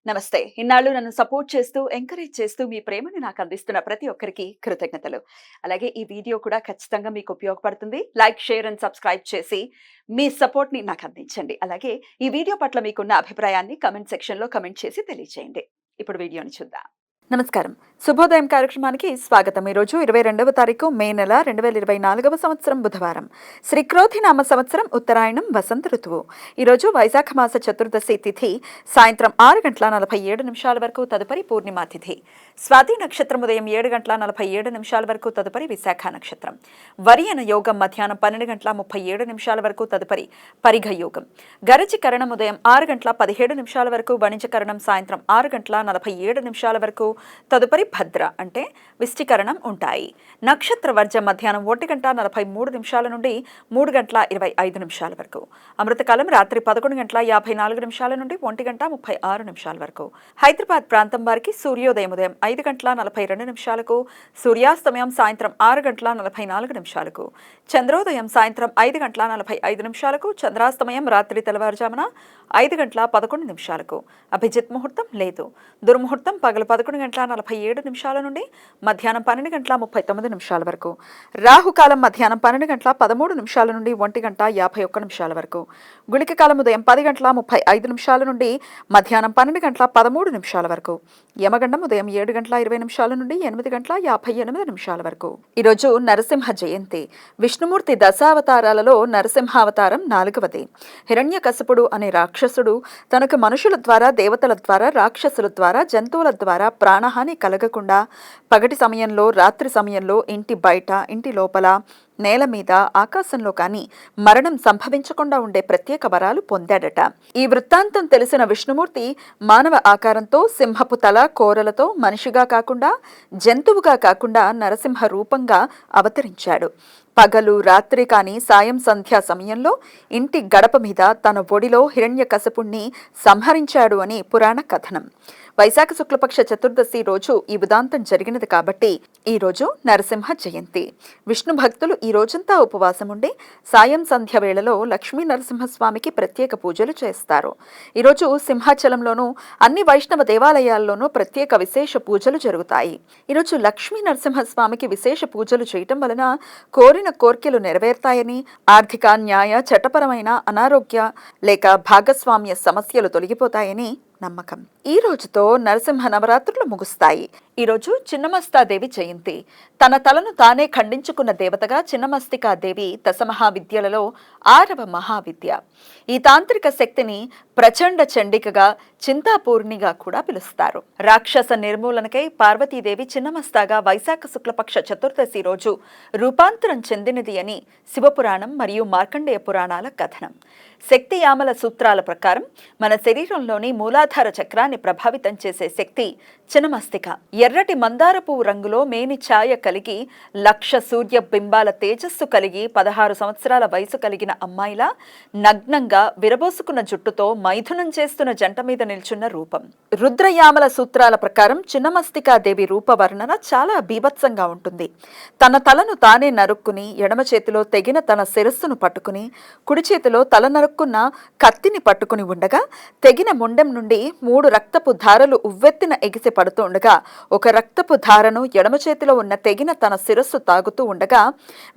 నమస్తే. ఇన్నాళ్ళు నన్ను సపోర్ట్ చేస్తూ, ఎంకరేజ్ చేస్తూ మీ ప్రేమని నాకు అందిస్తున్న ప్రతి ఒక్కరికి కృతజ్ఞతలు. అలాగే ఈ వీడియో కూడా ఖచ్చితంగా మీకు ఉపయోగపడుతుంది. లైక్, షేర్ అండ్ సబ్స్క్రైబ్ చేసి మీ సపోర్ట్‌ని నాకు అందించండి. అలాగే ఈ వీడియో పట్ల మీకున్న అభిప్రాయాన్ని కామెంట్ సెక్షన్‌లో కామెంట్ చేసి తెలియజేయండి. ఇప్పుడు వీడియోని చూద్దాం. నమస్కారం. శుభోదయం కార్యక్రమానికి స్వాగతం. ఈరోజు 22వ తారీఖు మే నెల 2024వ సంవత్సరం బుధవారం. శ్రీ క్రోధినామ సంవత్సరం ఉత్తరాయణం వసంత ఋతువు. ఈరోజు వైశాఖ మాస చతుర్దశి తిథి సాయంత్రం 6:47 వరకు తదుపరి పూర్ణిమా తిథి. స్వాతి నక్షత్రం ఉదయం 7:47 వరకు తదుపరి విశాఖ నక్షత్రం. వరియన యోగం మధ్యాహ్నం 12:37 వరకు తదుపరి పరిఘ యోగం. గరచి కరణం ఉదయం 6:17 వరకు, వణిజకరణం సాయంత్రం 6:47 వరకు తదుపరి భద్ర అంటే విష్టికరణం ఉంటాయి. నక్షత్ర వర్జం మధ్యాహ్నం 1:43 నుండి 3:25 వరకు. అమృతకాలం రాత్రి 11:54 నుండి 1:36 వరకు. హైదరాబాద్ ప్రాంతం వారికి సూర్యోదయం ఉదయం 5:42, సూర్యాస్తమయం సాయంత్రం 6:44, చంద్రోదయం సాయంత్రం 5:45, చంద్రాస్తమయం రాత్రి తెల్లవారుజామున 5:11. అభిజిత్ ముహూర్తం లేదు. దుర్ముహూర్తం పగలు 11:47 నుండి మధ్యాహ్నం 12:39 వరకు. రాహుకాలం మధ్యాహ్నం 12:13 నుండి 1:51 వరకు. గుళిక కాలం ఉదయం 10:35 నుండి మధ్యాహ్నం 12:13 వరకు. యమగండం ఉదయం 7:20 నుండి 8:58 వరకు. ఈరోజు నరసింహ జయంతి. విష్ణుమూర్తి దశావతారాలలో నరసింహావతారం 4వది. హిరణ్యకశిపుడు అనే రాక్షసుడు తనకు మనుషుల ద్వారా, దేవతల ద్వారా, రాక్షసుల ద్వారా, జంతువుల ద్వారా ప్రాణహాని కలగకుండా పగటి సమయంలో, రాత్రి సమయంలో, ఇంటి బయట, ఇంటి లోపల, నేల మీద, ఆకాశంలో కానీ మరణం సంభవించకుండా ఉండే ప్రత్యేక వరాలు పొందాడట. ఈ వృత్తాంతం తెలిసిన విష్ణుమూర్తి మానవ ఆకారంతో, సింహపు తల, కోరలతో, మనిషిగా కాకుండా జంతువుగా కాకుండా నరసింహ రూపంగా అవతరించాడు. పగలు, రాత్రి కాని సాయం సంధ్యా సమయంలో ఇంటి గడప మీద తన ఒడిలో హిరణ్యకశిపుణ్ణి సంహరించాడు అని పురాణ కథనం. వైశాఖ శుక్లపక్ష చతుర్దశి రోజు ఈ ఉదాంతం జరిగినది కాబట్టి ఈ రోజు నరసింహ జయంతి. విష్ణు భక్తులు ఈ రోజంతా ఉపవాసం ఉండి సాయం సంధ్య వేళలో లక్ష్మీ నరసింహస్వామికి ప్రత్యేక పూజలు చేస్తారు. ఈరోజు సింహాచలంలోనూ అన్ని వైష్ణవ దేవాలయాల్లోనూ ప్రత్యేక విశేష పూజలు జరుగుతాయి. ఈరోజు లక్ష్మీ నరసింహస్వామికి విశేష పూజలు చేయటం వలన కోరిన కోర్కెలు నెరవేరుతాయని, ఆర్థిక, న్యాయ, చట్టపరమైన, అనారోగ్య లేక భాగస్వామ్య సమస్యలు తొలగిపోతాయని నమ్మకం. ఈ రోజుతో నరసింహ నవరాత్రులు ముగుస్తాయి. ఈరోజు చిన్నమస్తాదేవి జయంతి. తన తలను తానే ఖండించుకున్న దేవతగా చిన్నమస్తికాదేవి దశమహావిద్యలలో 6వ మహావిద్య. ఈ తాంత్రిక శక్తిని ప్రచండ చండికగా, చింతాపూర్ణిగా కూడా పిలుస్తారు. రాక్షస నిర్మూలనకై పార్వతీదేవి చిన్నమస్తాగా వైశాఖ శుక్లపక్ష చతుర్దశి రోజు రూపాంతరం చెందినది అని శివపురాణం మరియు మార్కండేయ పురాణాల కథనం. శక్తి యామల సూత్రాల ప్రకారం మన శరీరంలోని మూలాధార చక్రాన్ని ప్రభావితం చేసే శక్తి చిన్నమస్తిక. ఎర్రటి మందార పువ్వు రంగులో మేని ఛాయ కలిగి, లక్ష సూర్య బింబాల తేజస్సు కలిగి, 16 సంవత్సరాల వయసు కలిగిన అమ్మాయిలా నగ్నంగా విరబోసుకున్న జుట్టుతో మైథునం చేస్తున్న జంట మీద నిల్చున్న రూపం. రుద్రయామల సూత్రాల ప్రకారం చిన్నమస్తికాదేవి రూపవర్ణన చాలా బీభత్సంగా ఉంటుంది. తన తలను తానే నరుక్కుని, ఎడమ చేతిలో తెగిన తన శిరస్సును పట్టుకుని, కుడి చేతిలో తల నరుక్కున్న కత్తిని పట్టుకుని ఉండగా, తెగిన ముండెం నుండి 3 రక్తపు ధారలు ఉవ్వెత్తిన ఎగిసి పడుతూ ఉండగా, ఒక రక్తపు ధారను ఎడమ చేతిలో ఉన్న తెగిన తన శిరస్సు తాగుతూ ఉండగా,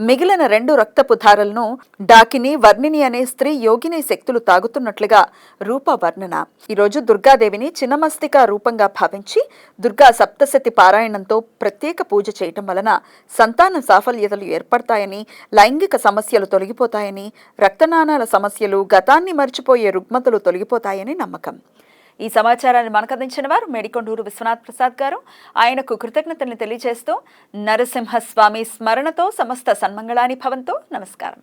మిగిలిన 2 రక్తపు ధారలను డాకిని, వర్ణిని అనే స్త్రీ యోగిని శక్తులు తాగుతున్నట్లుగా రూపవర్ణన. ఈరోజు దుర్గాదేవిని చిన్నమస్తిక రూపంగా భావించి దుర్గా సప్తశతి పారాయణంతో ప్రత్యేక పూజ చేయటం వలన సంతాన సాఫల్యతలు ఏర్పడతాయని, లైంగిక సమస్యలు తొలగిపోతాయని, రక్తనాళాల సమస్యలు, గతాన్ని మర్చిపోయే రుగ్మతలు తొలగిపోతాయని నమ్మకం. ఈ సమాచారాన్ని మనకు అందించిన వారు మేడికొండూరు విశ్వనాథ్ ప్రసాద్ గారు. ఆయనకు కృతజ్ఞతలు తెలియజేస్తూ నరసింహస్వామి స్మరణతో సమస్త సన్మంగళాని భవంతు. నమస్కారం.